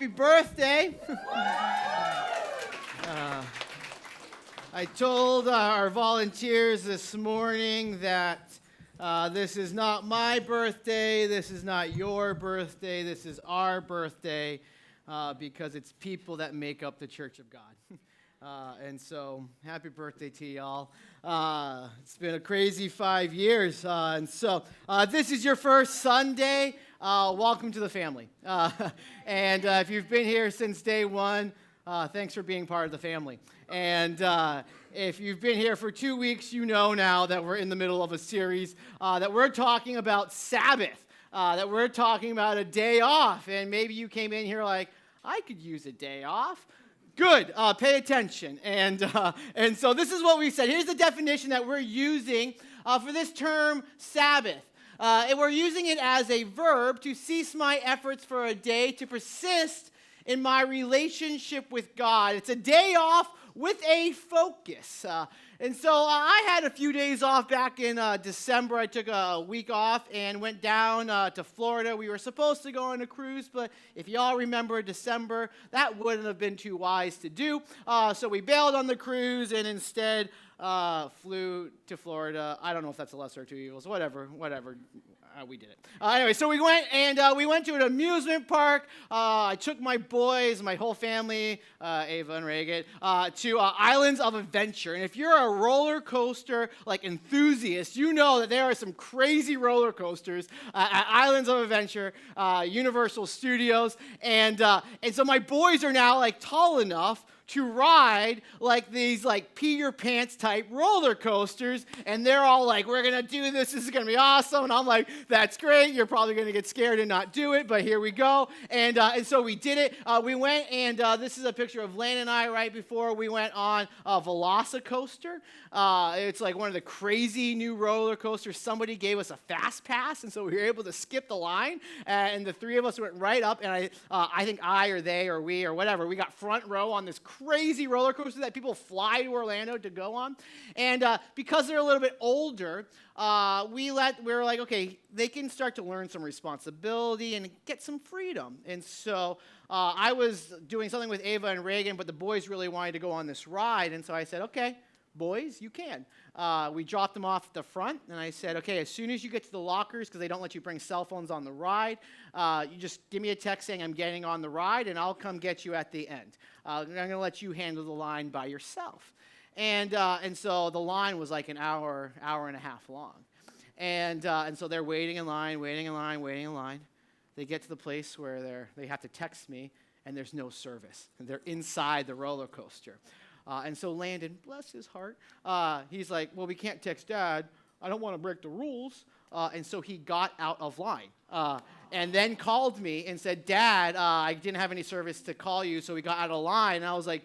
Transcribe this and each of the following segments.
happy birthday. I told our volunteers this morning that this is not my birthday, this is not your birthday, this is our birthday because it's people that make up the Church of God. And so, happy birthday to y'all. It's been a crazy 5 years. And so, this is your first Sunday. Welcome to the family. And if you've been here since day one, thanks for being part of the family. And if you've been here for 2 weeks, you know now that we're in the middle of a series that we're talking about Sabbath, that we're talking about a day off. And maybe you came in here like, I could use a day off. Good. Pay attention. And so this is what we said. Here's the definition that we're using for this term, Sabbath. And we're using it as a verb to cease my efforts for a day, to persist in my relationship with God. It's a day off with a focus. And so I had a few days off back in December. I took a week off and went down to Florida. We were supposed to go on a cruise, but if y'all remember December, that wouldn't have been too wise to do. So we bailed on the cruise and instead flew to Florida. I don't know if that's a lesser of two evils. Whatever. We did it. Anyway, so we went to an amusement park. I took my boys, my whole family, Ava and Reagan, to Islands of Adventure. And if you're a roller coaster enthusiast, you know that there are some crazy roller coasters at Islands of Adventure, Universal Studios, and so my boys are now tall enough to ride these pee your pants type roller coasters, and they're all we're gonna do this is gonna be awesome, and I'm like, that's great, you're probably gonna get scared and not do it, but here we go. And so we did it. We went, and this is a picture of Lane and I right before we went on a Velocicoaster. It's one of the crazy new roller coasters. Somebody gave us a fast pass, and so we were able to skip the line, and the three of us went right up, and I think I or they or we or whatever, we got front row on this crazy roller coaster that people fly to Orlando to go on. And because they're a little bit older, we were like, okay, they can start to learn some responsibility and get some freedom. And so I was doing something with Ava and Reagan, but the boys really wanted to go on this ride. And so I said, okay, boys, you can. We dropped them off at the front, and I said, okay, as soon as you get to the lockers, because they don't let you bring cell phones on the ride, you just give me a text saying I'm getting on the ride, and I'll come get you at the end. I'm going to let you handle the line by yourself. And so the line was an hour and a half long. And so they're waiting in line. They get to the place where they have to text me, and there's no service. And they're inside the roller coaster. And so Landon, bless his heart, he's like, well, we can't text Dad. I don't want to break the rules. And so he got out of line and then called me and said, Dad, I didn't have any service to call you, so we got out of line. And I was like,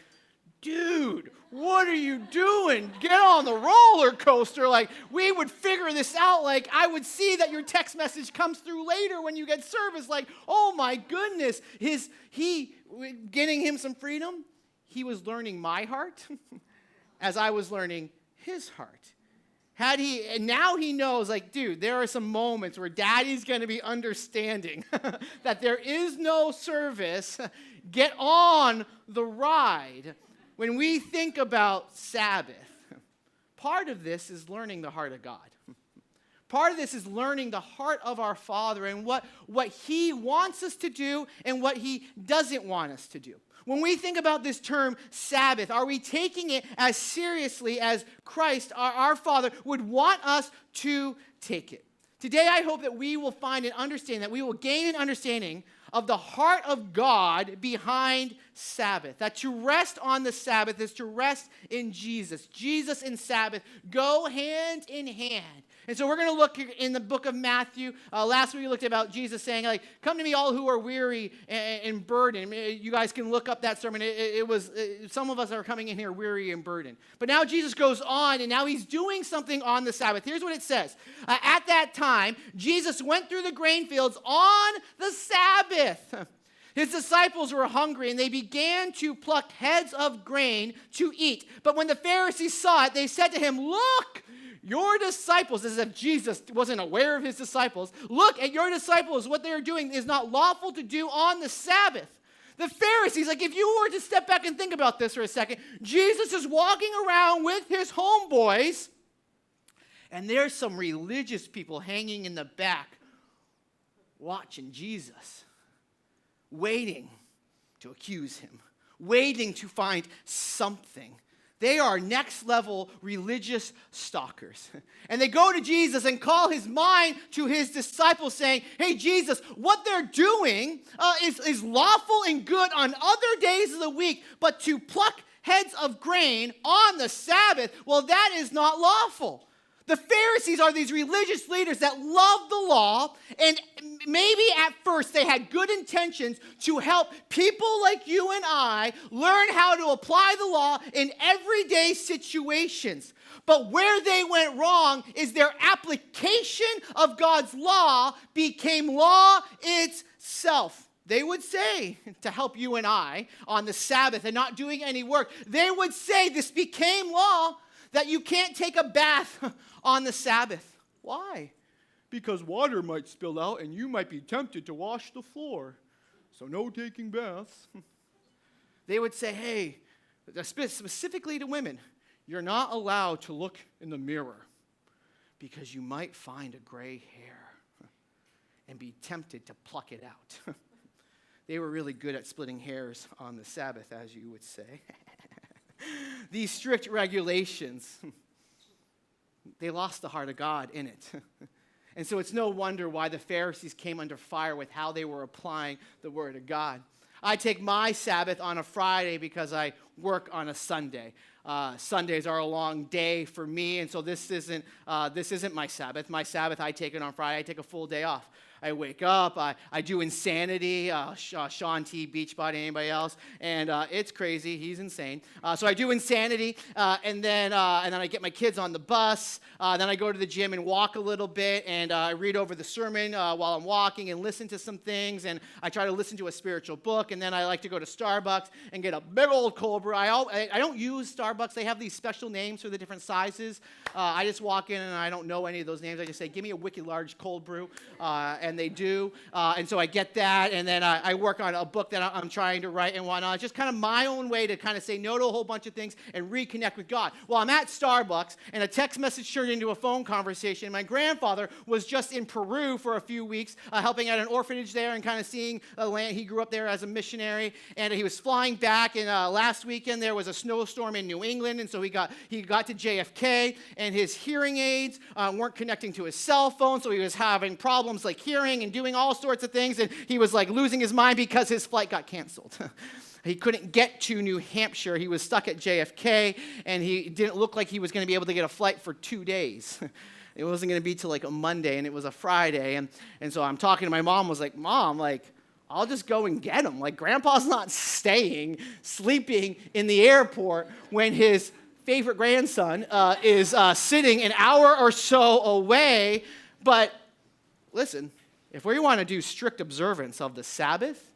dude, what are you doing? Get on the roller coaster. We would figure this out. I would see that your text message comes through later when you get service. Oh, my goodness. Getting him some freedom, he was learning my heart as I was learning his heart. And now he knows, dude, there are some moments where Daddy's going to be understanding that there is no service. Get on the ride. When we think about Sabbath, part of this is learning the heart of God. Part of this is learning the heart of our Father and what He wants us to do and what He doesn't want us to do. When we think about this term Sabbath, are we taking it as seriously as Christ, our Father, would want us to take it? Today, I hope that we will find an understanding, that we will gain an understanding of the heart of God behind Sabbath. That to rest on the Sabbath is to rest in Jesus. Jesus and Sabbath go hand in hand. And so we're going to look in the book of Matthew. Last week we looked about Jesus saying, come to me all who are weary and burdened. You guys can look up that sermon. It was some of us are coming in here weary and burdened. But now Jesus goes on, and now he's doing something on the Sabbath. Here's what it says. At that time, Jesus went through the grain fields on the Sabbath. His disciples were hungry, and they began to pluck heads of grain to eat. But when the Pharisees saw it, they said to him, look, your disciples, as if Jesus wasn't aware of his disciples, look at your disciples. What they are doing is not lawful to do on the Sabbath. The Pharisees, like if you were to step back and think about this for a second, Jesus is walking around with his homeboys, and there's some religious people hanging in the back watching Jesus, waiting to accuse him, waiting to find something. They are next level religious stalkers. And they go to Jesus and call his mind to his disciples saying, hey, Jesus, what they're doing is lawful and good on other days of the week, but to pluck heads of grain on the Sabbath, well, that is not lawful. The Pharisees are these religious leaders that love the law, and maybe at first they had good intentions to help people like you and I learn how to apply the law in everyday situations. But where they went wrong is their application of God's law became law itself. They would say, to help you and I on the Sabbath and not doing any work, they would say this became law that you can't take a bath on the Sabbath. Why? Because water might spill out and you might be tempted to wash the floor. So no taking baths. They would say, hey, specifically to women, you're not allowed to look in the mirror because you might find a gray hair and be tempted to pluck it out. They were really good at splitting hairs on the Sabbath, as you would say. These strict regulations, they lost the heart of God in it. And so it's no wonder why the Pharisees came under fire with how they were applying the word of God. I take my Sabbath on a Friday because I work on a Sunday. Sundays are a long day for me, and so this isn't my Sabbath. My Sabbath, I take it on Friday. I take a full day off. I wake up, I do Insanity, Sean T, Beachbody, anybody else, and it's crazy. He's insane. So I do Insanity, and then I get my kids on the bus. Then I go to the gym and walk a little bit, and I read over the sermon while I'm walking and listen to some things, and I try to listen to a spiritual book, and then I like to go to Starbucks and get a big old cold brew. I don't use Starbucks. They have these special names for the different sizes. I just walk in, and I don't know any of those names. I just say, give me a wicked large cold brew, and they do. And so I get that, and then I work on a book that I'm trying to write and whatnot. It's just kind of my own way to kind of say no to a whole bunch of things and reconnect with God. Well, I'm at Starbucks, and a text message turned into a phone conversation. My grandfather was just in Peru for a few weeks, helping at an orphanage there and kind of seeing a land. He grew up there as a missionary, and he was flying back, and last weekend there was a snowstorm in New England, and so he got to JFK, and his hearing aids weren't connecting to his cell phone, so he was having problems like hearing and doing all sorts of things, and he was like losing his mind because his flight got canceled. He couldn't get to New Hampshire. He was stuck at JFK, and he didn't look like he was going to be able to get a flight for 2 days. It wasn't going to be till like a Monday, and it was a Friday, and so I'm talking to my mom, was like, Mom, like, I'll just go and get him. Like, Grandpa's not sleeping in the airport when his favorite grandson is sitting an hour or so away. But listen, if we want to do strict observance of the Sabbath,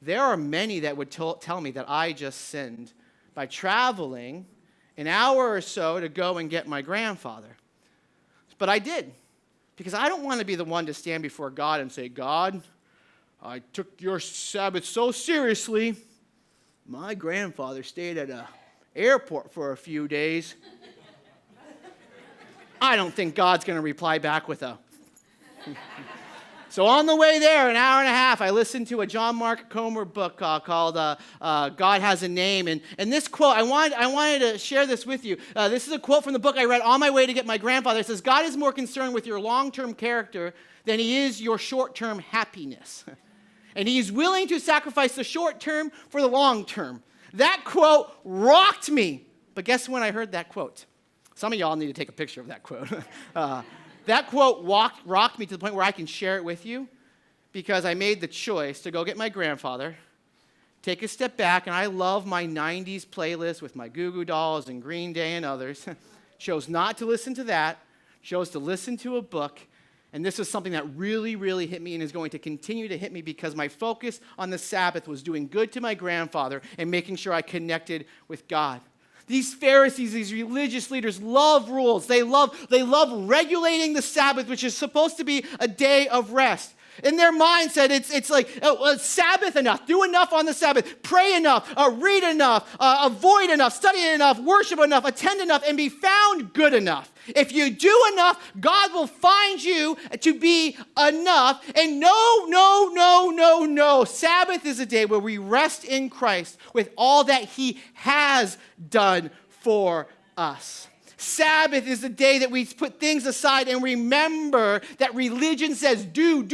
there are many that would tell me that I just sinned by traveling an hour or so to go and get my grandfather. But I did, because I don't want to be the one to stand before God and say, God, I took your Sabbath so seriously. My grandfather stayed at an airport for a few days. I don't think God's going to reply back with a... So on the way there, an hour and a half, I listened to a John Mark Comer book called God Has a Name. And this quote, I wanted to share this with you. This is a quote from the book I read on my way to get my grandfather. It says, God is more concerned with your long-term character than he is your short-term happiness. And he's willing to sacrifice the short term for the long term. That quote rocked me. But guess when I heard that quote? Some of y'all need to take a picture of that quote. That quote rocked me to the point where I can share it with you, because I made the choice to go get my grandfather, take a step back, and I love my 90s playlist with my Goo Goo Dolls and Green Day and others. Chose not to listen to that, chose to listen to a book, and this is something that really, really hit me and is going to continue to hit me, because my focus on the Sabbath was doing good to my grandfather and making sure I connected with God. These Pharisees, these religious leaders love rules. They love regulating the Sabbath, which is supposed to be a day of rest. In their mindset, it's like, Sabbath enough, do enough on the Sabbath, pray enough, read enough, avoid enough, study enough, worship enough, attend enough, and be found good enough. If you do enough, God will find you to be enough. And no. Sabbath is a day where we rest in Christ with all that he has done for us. Sabbath is the day that we put things aside and remember that religion says do.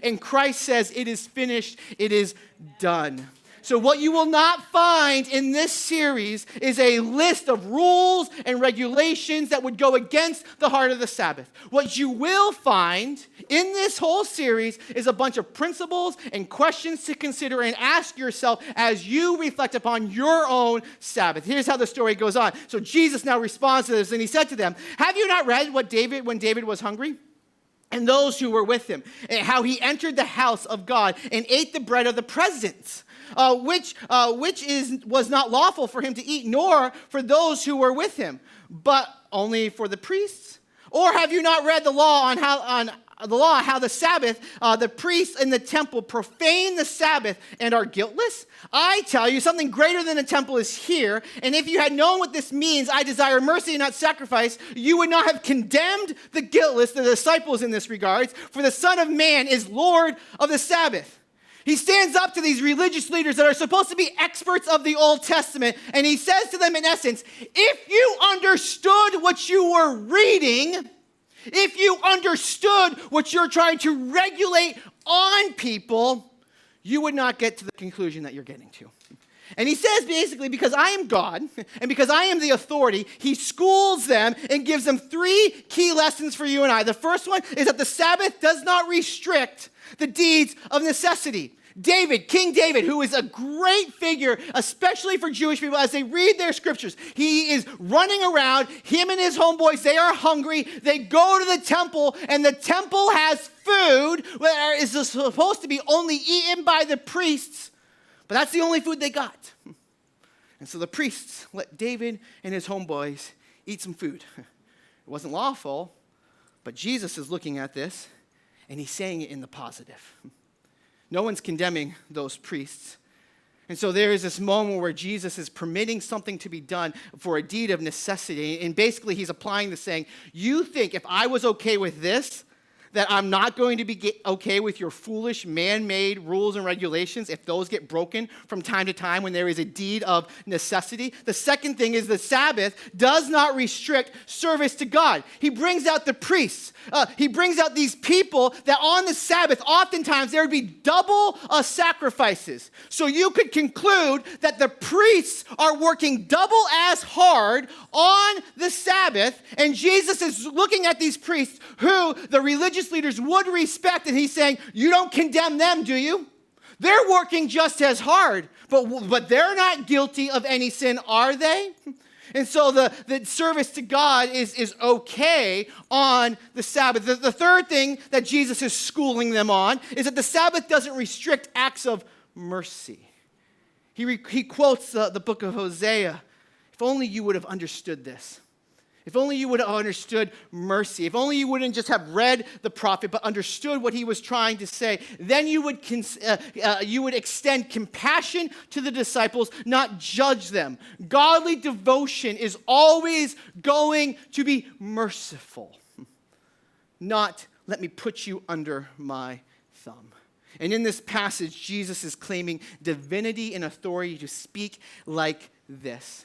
And Christ says it is finished, it is done. So what you will not find in this series is a list of rules and regulations that would go against the heart of the Sabbath. What you will find in this whole series is a bunch of principles and questions to consider and ask yourself as you reflect upon your own Sabbath. Here's how the story goes on. So Jesus now responds to this, and he said to them, have you not read when David was hungry? And those who were with him, and how he entered the house of God and ate the bread of the presence, which was not lawful for him to eat, nor for those who were with him, but only for the priests? Or have you not read the law how the Sabbath, the priests in the temple profane the Sabbath and are guiltless? I tell you, something greater than a temple is here. And if you had known what this means, I desire mercy and not sacrifice, you would not have condemned the guiltless, the disciples in this regards, for the Son of Man is Lord of the Sabbath. He stands up to these religious leaders that are supposed to be experts of the Old Testament, and he says to them in essence, if you understood what you were reading, if you understood what you're trying to regulate on people, you would not get to the conclusion that you're getting to. And he says basically, because I am God and because I am the authority, he schools them and gives them 3 key lessons for you and I. The first one is that the Sabbath does not restrict the deeds of necessity. King David, who is a great figure, especially for Jewish people as they read their scriptures. He is running around, him and his homeboys, they are hungry. They go to the temple, and the temple has food that is supposed to be only eaten by the priests, but that's the only food they got. And so the priests let David and his homeboys eat some food. It wasn't lawful, but Jesus is looking at this, and he's saying it in the positive. No one's condemning those priests. And so there is this moment where Jesus is permitting something to be done for a deed of necessity. And basically he's applying the saying, you think if I was okay with this, that I'm not going to be okay with your foolish man-made rules and regulations if those get broken from time to time when there is a deed of necessity. The second thing is the Sabbath does not restrict service to God. He brings out the priests. He brings out these people that on the Sabbath, oftentimes there would be double sacrifices. So you could conclude that the priests are working double as hard on the Sabbath, and Jesus is looking at these priests who the religious leaders would respect, and he's saying, you don't condemn them, do you? They're working just as hard, but they're not guilty of any sin, are they? And so the service to God is okay on the Sabbath. The third thing that Jesus is schooling them on is that the Sabbath doesn't restrict acts of mercy. He quotes the book of Hosea. If only you would have understood this. If only you would have understood mercy. If only you wouldn't just have read the prophet, but understood what he was trying to say. Then you would extend compassion to the disciples, not judge them. Godly devotion is always going to be merciful, not let me put you under my thumb. And in this passage, Jesus is claiming divinity and authority to speak like this.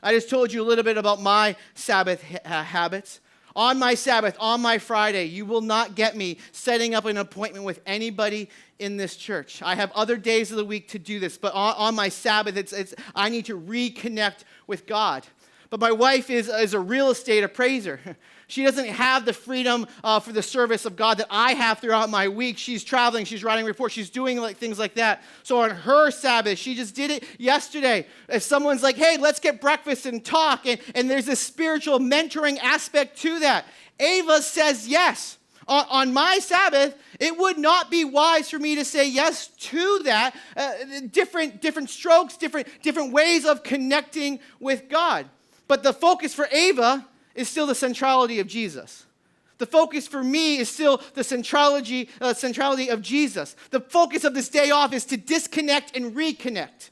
I just told you a little bit about my Sabbath habits. On my Sabbath, on my Friday, you will not get me setting up an appointment with anybody in this church. I have other days of the week to do this, but on my Sabbath, I need to reconnect with God. But my wife is a real estate appraiser. She doesn't have the freedom for the service of God that I have throughout my week. She's traveling, she's writing reports, she's doing things like that. So on her Sabbath, she just did it yesterday. If someone's like, hey, let's get breakfast and talk, and there's this spiritual mentoring aspect to that. Ava says yes. On my Sabbath, it would not be wise for me to say yes to that. Different strokes, different ways of connecting with God. But the focus for Ava is still the centrality of Jesus. The focus for me is still the centrality of Jesus. The focus of this day off is to disconnect and reconnect.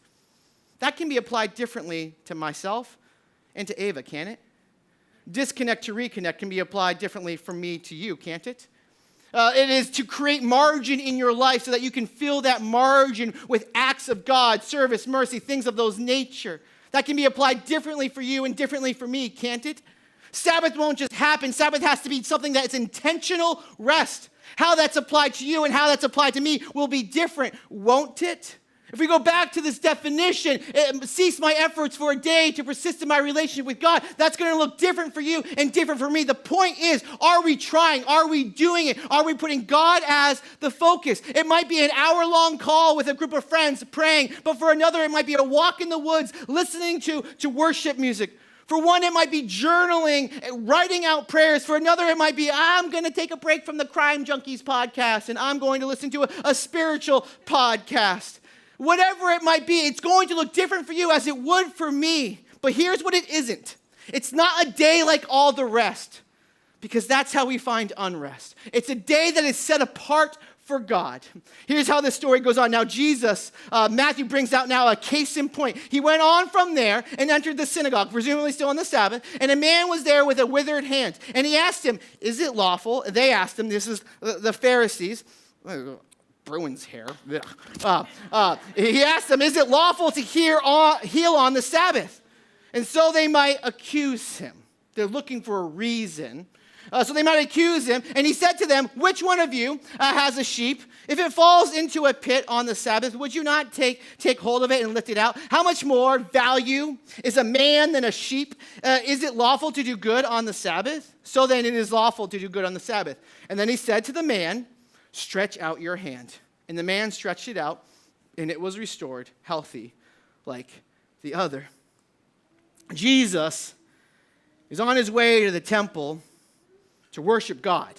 That can be applied differently to myself and to Ava, can it? Disconnect to reconnect can be applied differently from me to you, can't it? It is to create margin in your life so that you can fill that margin with acts of God, service, mercy, things of those nature. That can be applied differently for you and differently for me, can't it? Sabbath won't just happen. Sabbath has to be something that is intentional rest. How that's applied to you and how that's applied to me will be different, won't it? If we go back to this definition, cease my efforts for a day to persist in my relationship with God, that's going to look different for you and different for me. The point is, are we trying? Are we doing it? Are we putting God as the focus? It might be an hour-long call with a group of friends praying, but for another, it might be a walk in the woods listening to worship music. For one, it might be journaling, writing out prayers. For another, it might be, I'm going to take a break from the Crime Junkies podcast, and I'm going to listen to a spiritual podcast. Whatever it might be, it's going to look different for you as it would for me. But here's what it isn't. It's not a day like all the rest, because that's how we find unrest. It's a day that is set apart for God. Here's how this story goes on. Now Jesus, Matthew brings out now a case in point. He went on from there and entered the synagogue, presumably still on the Sabbath, and a man was there with a withered hand. And he asked him, is it lawful? They asked him, this is the Pharisees, Bruin's hair. He asked them, is it lawful to heal on the Sabbath? And so they might accuse him. They're looking for a reason. So they might accuse him. And he said to them, which one of you has a sheep? If it falls into a pit on the Sabbath, would you not take hold of it and lift it out? How much more value is a man than a sheep? Is it lawful to do good on the Sabbath? So then it is lawful to do good on the Sabbath. And then he said to the man, stretch out your hand. And the man stretched it out, and it was restored, healthy, like the other. Jesus is on his way to the temple to worship God.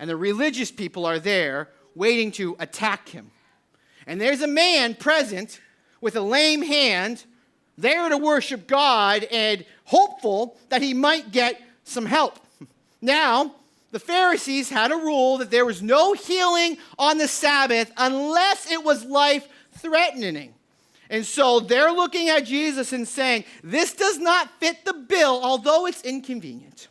And the religious people are there waiting to attack him. And there's a man present with a lame hand there to worship God and hopeful that he might get some help. Now, the Pharisees had a rule that there was no healing on the Sabbath unless it was life-threatening. And so they're looking at Jesus and saying, this does not fit the bill, although it's inconvenient.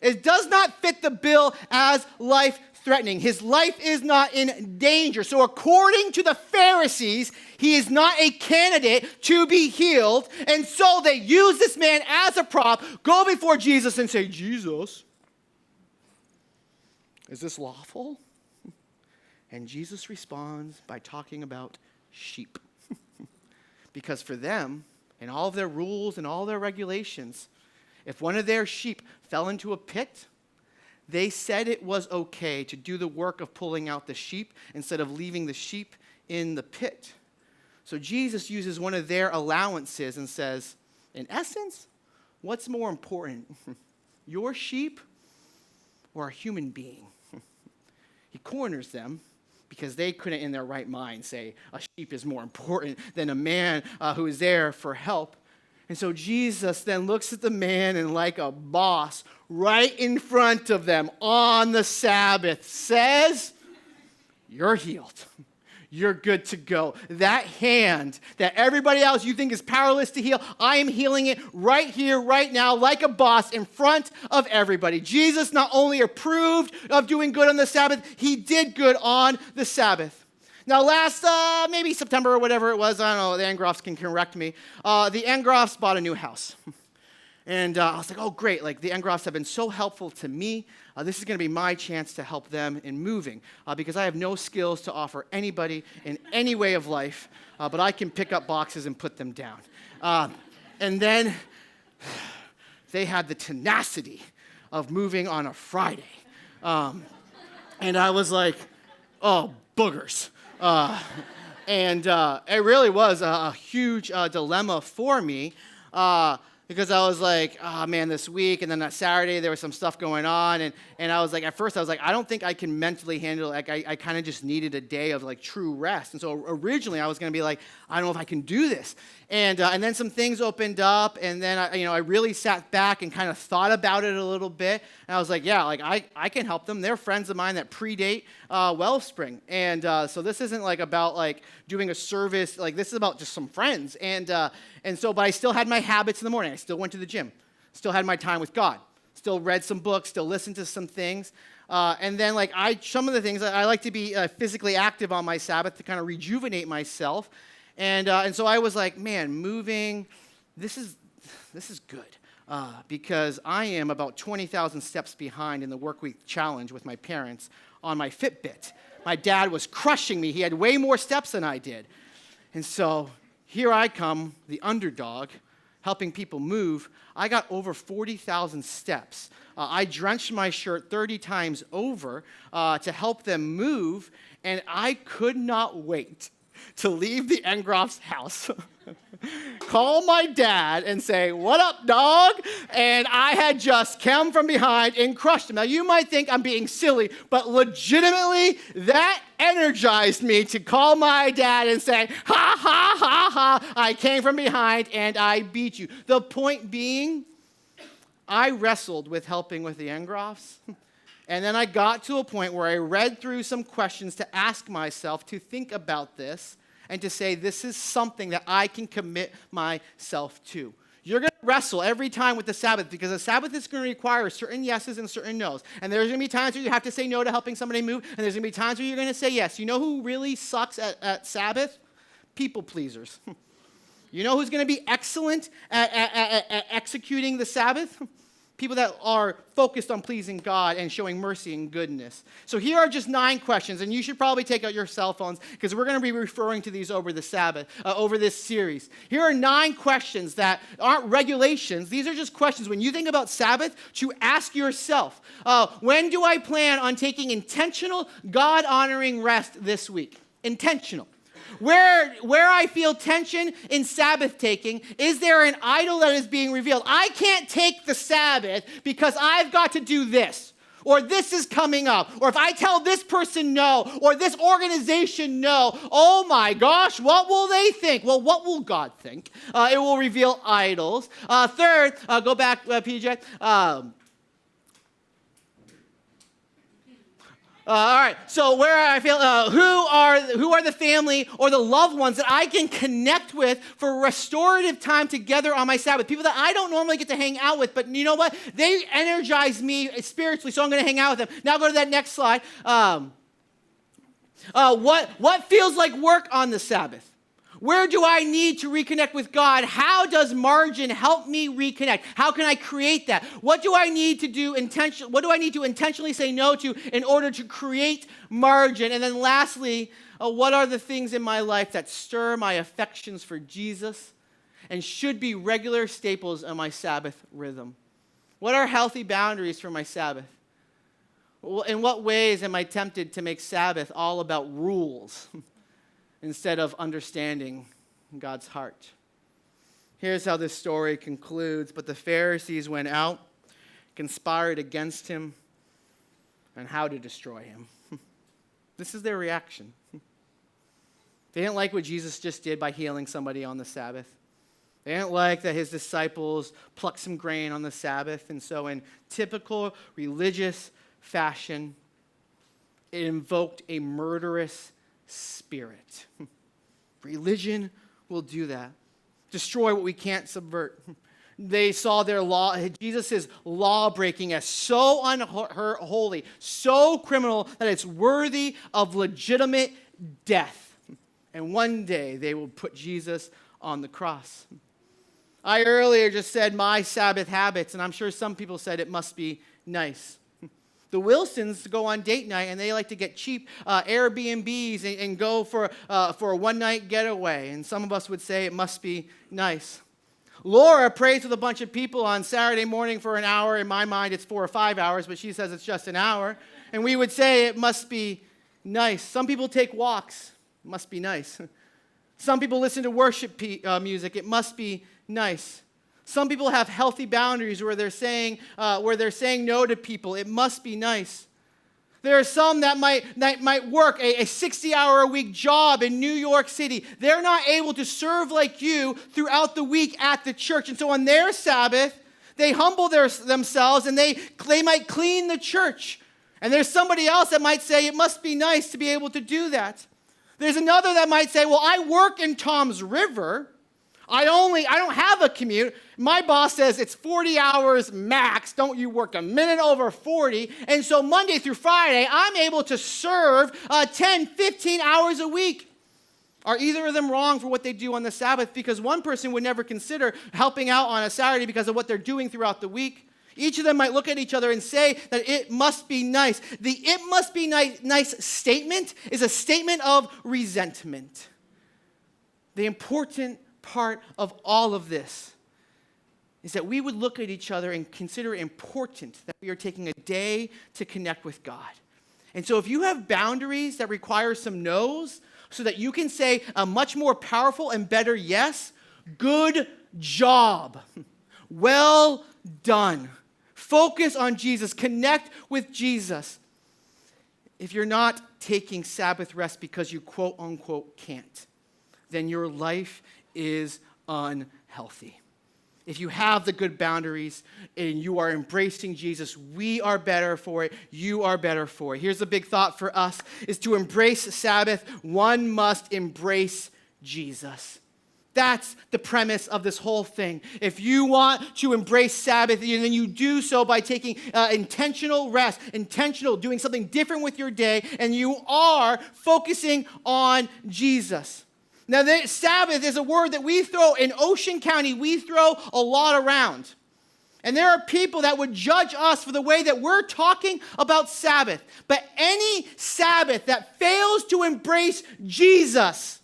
It does not fit the bill as life-threatening. His life is not in danger. So according to the Pharisees, he is not a candidate to be healed. And so they use this man as a prop, go before Jesus and say, Jesus, is this lawful? And Jesus responds by talking about sheep. Because for them, and all of their rules and all their regulations, if one of their sheep fell into a pit, they said it was okay to do the work of pulling out the sheep instead of leaving the sheep in the pit. So Jesus uses one of their allowances and says, in essence, what's more important, your sheep or a human being? He corners them because they couldn't in their right mind say a sheep is more important than a man who is there for help. And so Jesus then looks at the man and like a boss right in front of them on the Sabbath says, you're healed. You're good to go. That hand that everybody else you think is powerless to heal, I am healing it right here, right now, like a boss in front of everybody. Jesus not only approved of doing good on the Sabbath, he did good on the Sabbath. Now, last, maybe September or whatever it was, I don't know, the Engroffs can correct me. The Engroffs bought a new house. And I was like, oh, great. Like, the Engroffs have been so helpful to me. This is going to be my chance to help them in moving because I have no skills to offer anybody in any way of life, but I can pick up boxes and put them down. And then they had the tenacity of moving on a Friday. And I was like, oh, boogers. And it really was a huge dilemma for me. because I was like, oh man, this week, and then that Saturday there was some stuff going on, and I was like, at first I was like, I don't think I can mentally handle it. Like I kind of just needed a day of like true rest. And so originally I was going to be like, I don't know if I can do this. And then some things opened up, and then I really sat back and kind of thought about it a little bit. And I was like, yeah, like I can help them. They're friends of mine that predate Wellspring, and so this isn't like about like doing a service. Like this is about just some friends. And so, but I still had my habits in the morning. I still went to the gym. Still had my time with God. Still read some books. Still listened to some things. And then like some of the things I like to be physically active on my Sabbath to kind of rejuvenate myself. And so I was like, man, moving, this is good because I am about 20,000 steps behind in the work week challenge with my parents on my Fitbit. My dad was crushing me. He had way more steps than I did. And so here I come, the underdog, helping people move. I got over 40,000 steps. I drenched my shirt 30 times over to help them move, and I could not wait to leave the Engroff's house, call my dad and say, what up, dog? And I had just come from behind and crushed him. Now, you might think I'm being silly, but legitimately, that energized me to call my dad and say, ha, ha, ha, ha, I came from behind and I beat you. The point being, I wrestled with helping with the Engroffs. And then I got to a point where I read through some questions to ask myself to think about this and to say, this is something that I can commit myself to. You're going to wrestle every time with the Sabbath because the Sabbath is going to require certain yeses and certain nos. And there's going to be times where you have to say no to helping somebody move, and there's going to be times where you're going to say yes. You know who really sucks at Sabbath? People pleasers. You know who's going to be excellent at executing the Sabbath? People that are focused on pleasing God and showing mercy and goodness. So here are just 9 questions, and you should probably take out your cell phones because we're going to be referring to these over the Sabbath, over this series. Here are 9 questions that aren't regulations. These are just questions. When you think about Sabbath, to ask yourself, when do I plan on taking intentional, God-honoring rest this week? Intentional. Where I feel tension in Sabbath taking, is there an idol that is being revealed? I can't take the Sabbath because I've got to do this, or this is coming up, or if I tell this person no, or this organization no, oh my gosh, what will they think? Well, what will God think? It will reveal idols. Third, go back, PJ. All right, so where I feel, who are the family or the loved ones that I can connect with for restorative time together on my Sabbath? People that I don't normally get to hang out with, but you know what? They energize me spiritually, so I'm going to hang out with them. Now go to that next slide. What feels like work on the Sabbath? Where do I need to reconnect with God? How does margin help me reconnect? How can I create that? What do I need to do What do I need to intentionally say no to in order to create margin? And then lastly, what are the things in my life that stir my affections for Jesus and should be regular staples of my Sabbath rhythm? What are healthy boundaries for my Sabbath? In what ways am I tempted to make Sabbath all about rules instead of understanding God's heart? Here's how this story concludes. But the Pharisees went out, conspired against him, and how to destroy him. This is their reaction. They didn't like what Jesus just did by healing somebody on the Sabbath. They didn't like that his disciples plucked some grain on the Sabbath. And so in typical religious fashion, it invoked a murderous spirit. Religion will do that. Destroy what we can't subvert. They saw their law, Jesus' law breaking as so unholy, so criminal that it's worthy of legitimate death. And one day they will put Jesus on the cross. I earlier just said my Sabbath habits, and I'm sure some people said it must be nice. The Wilsons go on date night, and they like to get cheap Airbnbs and go for a one-night getaway. And some of us would say it must be nice. Laura prays with a bunch of people on Saturday morning for an hour. In my mind, it's 4 or 5 hours, but she says it's just an hour. And we would say it must be nice. Some people take walks. It must be nice. Some people listen to worship music. It must be nice. Some people have healthy boundaries where they're saying no to people. It must be nice. There are some that might work a 60-hour-a-week job in New York City. They're not able to serve like you throughout the week at the church. And so on their Sabbath, they humble themselves and they might clean the church. And there's somebody else that might say it must be nice to be able to do that. There's another that might say, well, I work in Tom's River. I don't have a commute. My boss says it's 40 hours max. Don't you work a minute over 40. And so Monday through Friday, I'm able to serve 10, 15 hours a week. Are either of them wrong for what they do on the Sabbath? Because one person would never consider helping out on a Saturday because of what they're doing throughout the week. Each of them might look at each other and say that it must be nice. The "it must be nice" statement is a statement of resentment. The important part of all of this is that we would look at each other and consider it important that we are taking a day to connect with God. And so if you have boundaries that require some no's so that you can say a much more powerful and better yes, good job. Well done. Focus on Jesus. Connect with Jesus. If you're not taking Sabbath rest because you quote unquote can't, then your life is unhealthy. If you have the good boundaries and you are embracing Jesus, we are better for it. You are better for it. Here's a big thought for us, is to embrace Sabbath, one must embrace Jesus. That's the premise of this whole thing. If you want to embrace Sabbath, then you do so by taking intentional rest, doing something different with your day, and you are focusing on Jesus. Now, Sabbath is a word that we throw in Ocean County, we throw a lot around. And there are people that would judge us for the way that we're talking about Sabbath. But any Sabbath that fails to embrace Jesus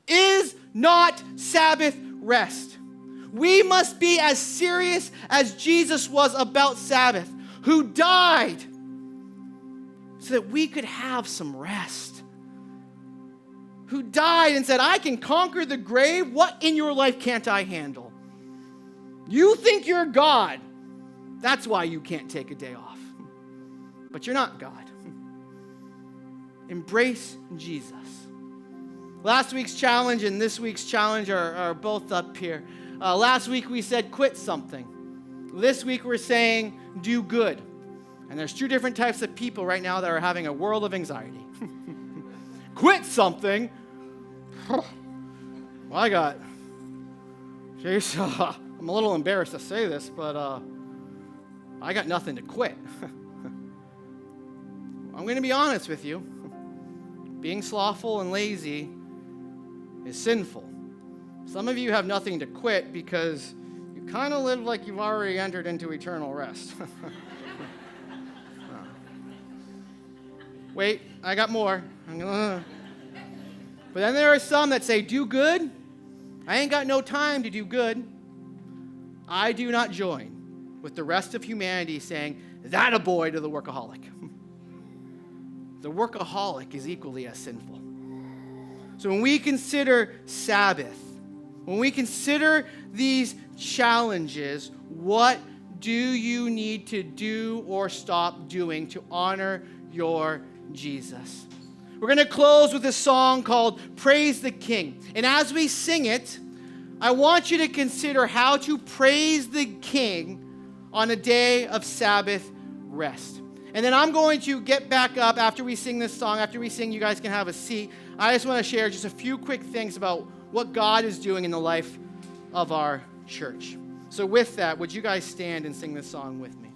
is not Sabbath rest. We must be as serious as Jesus was about Sabbath, who died so that we could have some rest. Who died and said, I can conquer the grave. What in your life can't I handle? You think you're God. That's why you can't take a day off. But you're not God. Embrace Jesus. Last week's challenge and this week's challenge are both up here. Last week we said quit something. This week we're saying do good. And there's two different types of people right now that are having a world of anxiety. Quit something. Well, I'm a little embarrassed to say this, but I got nothing to quit. I'm going to be honest with you. Being slothful and lazy is sinful. Some of you have nothing to quit because you kind of live like you've already entered into eternal rest. Wait, I got more. But then there are some that say, do good. I ain't got no time to do good. I do not join with the rest of humanity saying, that a boy to the workaholic. The workaholic is equally as sinful. So when we consider Sabbath, when we consider these challenges, what do you need to do or stop doing to honor your Jesus? We're going to close with a song called Praise the King. And as we sing it, I want you to consider how to praise the King on a day of Sabbath rest. And then I'm going to get back up after we sing this song. After we sing, you guys can have a seat. I just want to share just a few quick things about what God is doing in the life of our church. So with that, would you guys stand and sing this song with me?